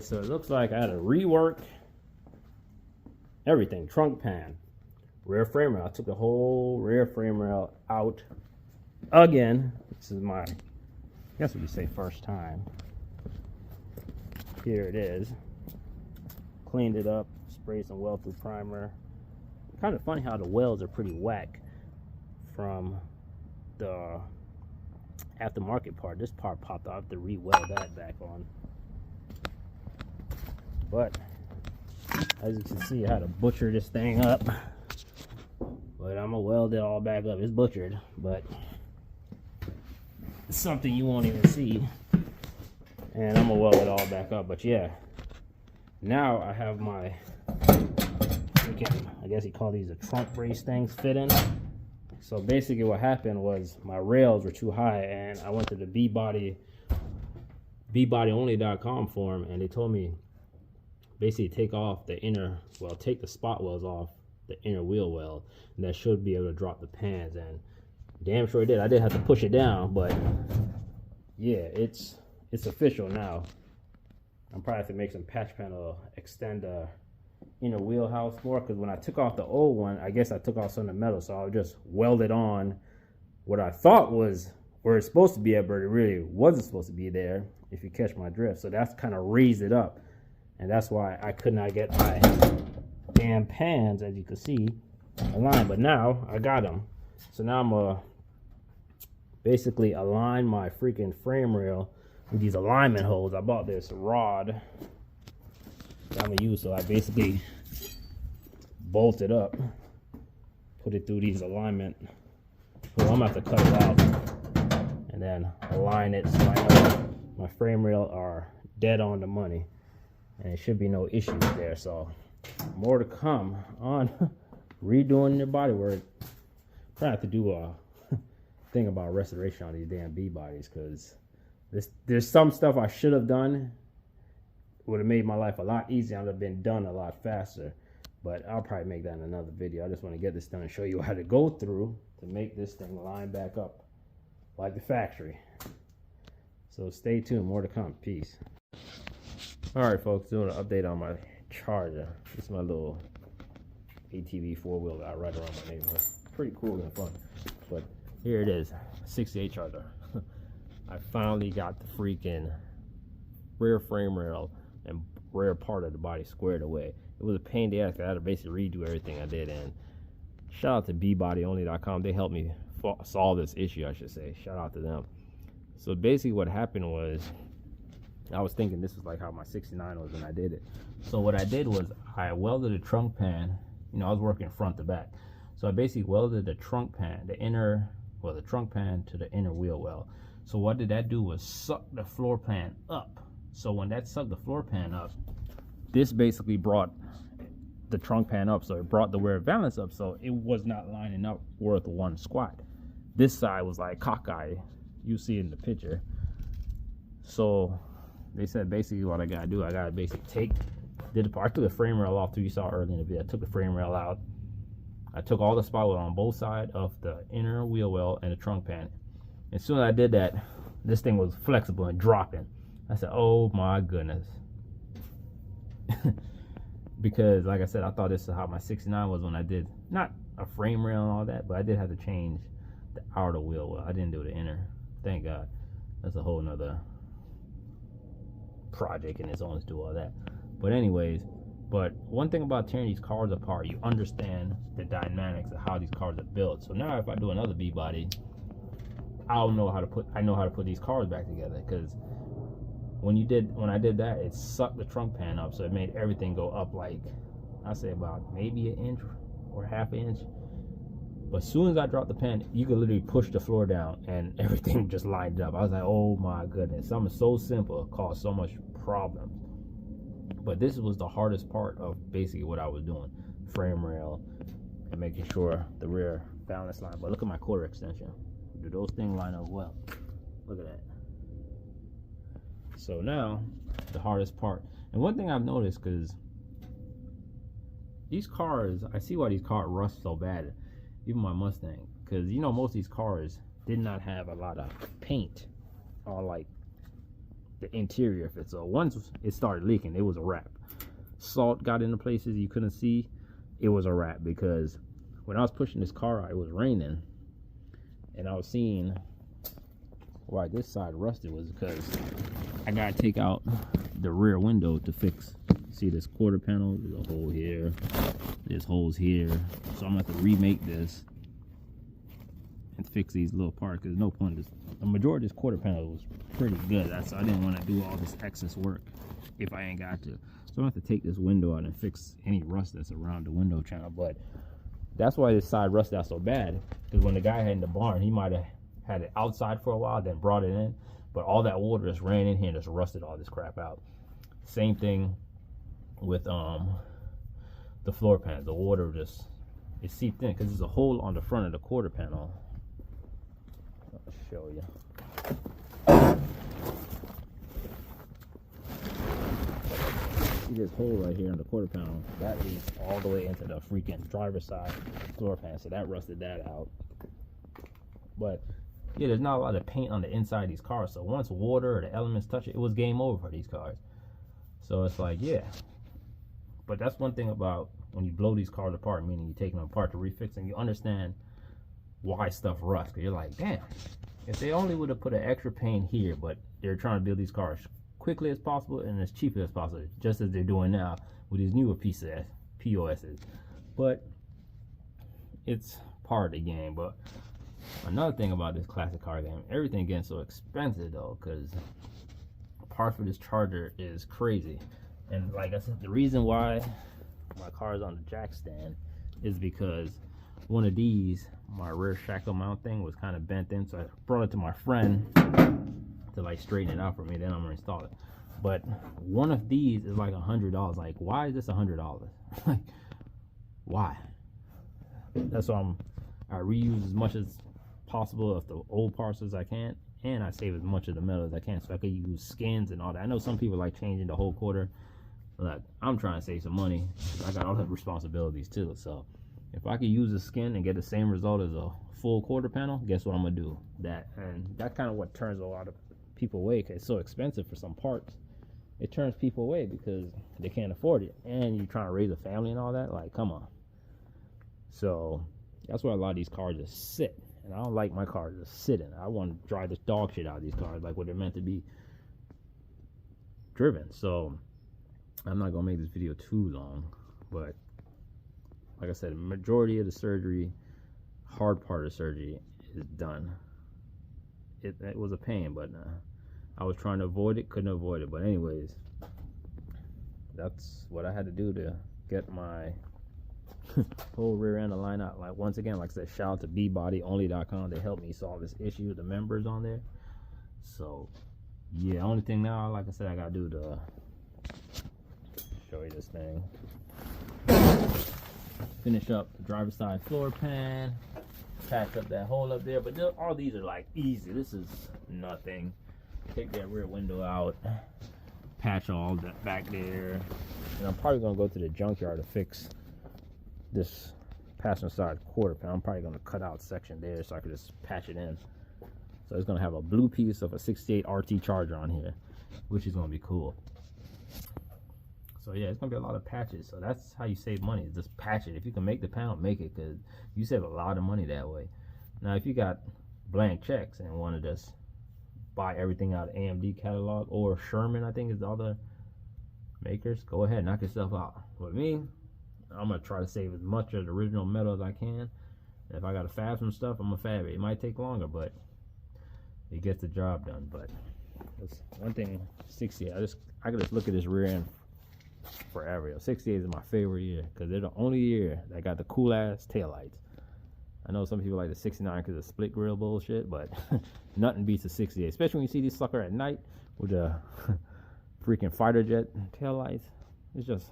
so it looks like I had to rework everything. Trunk pan, rear frame rail. I took the whole rear frame rail out again. This is my, I guess we could say first time. Here it is. Cleaned it up, sprayed some weld through primer. Kind of funny how the welds are pretty whack from the aftermarket part. This part popped off, to re-weld that back on. But as you can see, I had to butcher this thing up. But I'm gonna weld it all back up. It's butchered, but it's something you won't even see. And I'm gonna weld it all back up. But yeah, now I have my freaking, I guess you call these the trunk brace things fitting. So basically what happened was my rails were too high, and I went to the bbodyonly.com forum, and they told me basically take off the inner, well, take the spot welds off the inner wheel well, and that should be able to drop the pans. And damn sure it did. I did have to push it down, but yeah, it's official now. I'm probably have to make some patch panel, extend the inner wheelhouse more, because when I took off the old one, I guess I took off some of the metal, so I'll just weld it on what I thought was where it's supposed to be at, but it really wasn't supposed to be there, if you catch my drift. So that's kind of raised it up, and that's why I could not get my damn pans, as you can see, aligned. But now I got them, so now I'm gonna basically align my freaking frame rail with these alignment holes. I bought this rod that I'm gonna use, so I basically bolt it up, put it through these alignment. Well, I'm gonna have to cut it out and then align it so I know my frame rail are dead on the money, and it should be no issues there. So more to come on redoing your body work. Probably have to do a thing about restoration on these damn B bodies, because there's some stuff I should have done, would have made my life a lot easier. I'd have been done a lot faster. But I'll probably make that in another video. I just want to get this done and show you how to go through to make this thing line back up like the factory. So stay tuned, more to come. Peace. Alright folks, doing an update on my Charger. This is my little ATV four-wheel that I ride around my neighborhood. Pretty cool and fun. But here it is, 68 Charger. I finally got the freaking rear frame rail and rear part of the body squared away. It was a pain in the ass. I had to basically redo everything I did, and shout out to bbodyonly.com. They helped me solve this issue, I should say. Shout out to them. So basically what happened was, I was thinking this was like how my 69 was when I did it. So what I did was I welded a trunk pan. You know, I was working front to back. So I basically welded the trunk pan, the trunk pan to the inner wheel well. So what did that do was suck the floor pan up. So when that sucked the floor pan up, this basically brought the trunk pan up. So it brought the wear balance up. So it was not lining up worth one squat. This side was like cockeyed. You see it in the picture. So they said basically what I gotta do, I gotta basically I took the frame rail off too. You saw earlier in the video. I took the frame rail out. I took all the spot weld on both sides of the inner wheel well and the trunk pan. As soon as I did that, this thing was flexible and dropping. I said, oh my goodness. Because like I said, I thought this is how my 69 was when I did, not a frame rail and all that, but I did have to change the outer wheel well. I didn't do the inner. Thank God. That's a whole nother project in its own to do all that. But anyways, but one thing about tearing these cars apart, you understand the dynamics of how these cars are built. So now if I do another B body, I know how to put these cars back together, because when I did that, it sucked the trunk pan up, so it made everything go up like, I say about maybe an inch or half an inch. But as soon as I dropped the pan, you could literally push the floor down and everything just lined up. I was like, oh my goodness, something so simple caused so much problems. But this was the hardest part of basically what I was doing, frame rail and making sure the rear balance line. But look at my quarter extension. Do those things line up well? Look at that. So now the hardest part, and one thing I've noticed, because these cars, I see why these cars rust so bad, even my Mustang, because you know most of these cars did not have a lot of paint or like the interior of it. So once it started leaking, it was a wrap. Salt got into places you couldn't see, it was a wrap. Because when I was pushing this car out, it was raining, and I was seeing why this side rusted was because I gotta take out the rear window to fix. See this quarter panel? There's a hole here, there's holes here, so I'm gonna have to remake this and fix these little parts. There's no point. The majority of this quarter panel was pretty good. So I didn't want to do all this excess work if I ain't got to. So I'm gonna have to take this window out and fix any rust that's around the window channel. But that's why this side rusted out so bad, because when the guy had in the barn, he might have had it outside for a while, then brought it in, but all that water just ran in here and just rusted all this crap out. Same thing with the floor pan. The water just, it seeped in because there's a hole on the front of the quarter panel. I'll show you. See this hole right here in the quarter panel? That leads all the way into the freaking driver's side floor pan, so that rusted that out. But yeah, there's not a lot of paint on the inside of these cars, so once water or the elements touch it, it was game over for these cars. So it's like, yeah. But that's one thing about when you blow these cars apart, meaning you take them apart to refix them, you understand why stuff rusts. Because you're like, damn, if they only would have put an extra paint here, but they're trying to build these cars quickly as possible and as cheaply as possible, just as they're doing now with these newer POSs. But it's part of the game. But another thing about this classic car game, everything getting so expensive though, because parts for this Charger is crazy. And like I said, the reason why my car is on the jack stand is because one of these, my rear shackle mount thing, was kind of bent in, so I brought it to my friend to like straighten it out for me. Then I'm gonna install it. But one of these is like $100. Like, why is this $100? Like, why? That's why I reuse as much as possible of the old parts as I can, and I save as much of the metal as I can, so I could use skins and all that. I know some people like changing the whole quarter. Like, I'm trying to save some money. I got all the responsibilities too. So if I could use a skin and get the same result as a full quarter panel, guess what I'm gonna do? That. And that's kind of what turns a lot of people away, because it's so expensive for some parts. It turns people away because they can't afford it, and you're trying to raise a family and all that. Like, come on. So that's why a lot of these cars just sit, and I don't like my cars just sitting. I want to drive the dog shit out of these cars, like what they're meant to be driven. So I'm not gonna make this video too long, but like I said, the majority of the surgery, hard part of the surgery, is done. It was a pain, but I was trying to avoid it, couldn't avoid it. But anyways, that's what I had to do to get my whole rear end line out. Like, once again, like I said, shout out to BeBodyOnly.com. They helped me solve this issue, the members on there. So yeah, only thing now, like I said, I gotta do to show you this thing. Finish up the driver's side floor pan, patch up that hole up there. But all these are like easy. This is nothing. Take that rear window out, patch all that back there, and I'm probably gonna go to the junkyard to fix this passenger side quarter panel. I'm probably gonna cut out section there so I can just patch it in. So it's gonna have a blue piece of a 68 RT Charger on here, which is gonna be cool. So yeah, it's gonna be a lot of patches. So that's how you save money, is just patch it. If you can make the panel, make it, because you save a lot of money that way. Now if you got blank checks and want to just buy everything out of AMD catalog, or Sherman, I think is the other makers, go ahead, knock yourself out. With me, I'm gonna try to save as much of the original metal as I can. If I gotta fab some stuff, I'm gonna fab it. It might take longer, but it gets the job done. But that's one thing. 68, I could just look at this rear end forever. 68 is my favorite year, because they're the only year that got the cool ass taillights. I know some people like the 69 because of split grill bullshit, but nothing beats the 68, especially when you see these sucker at night with the freaking fighter jet taillights. It's just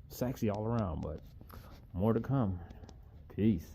sexy all around. But more to come. Peace.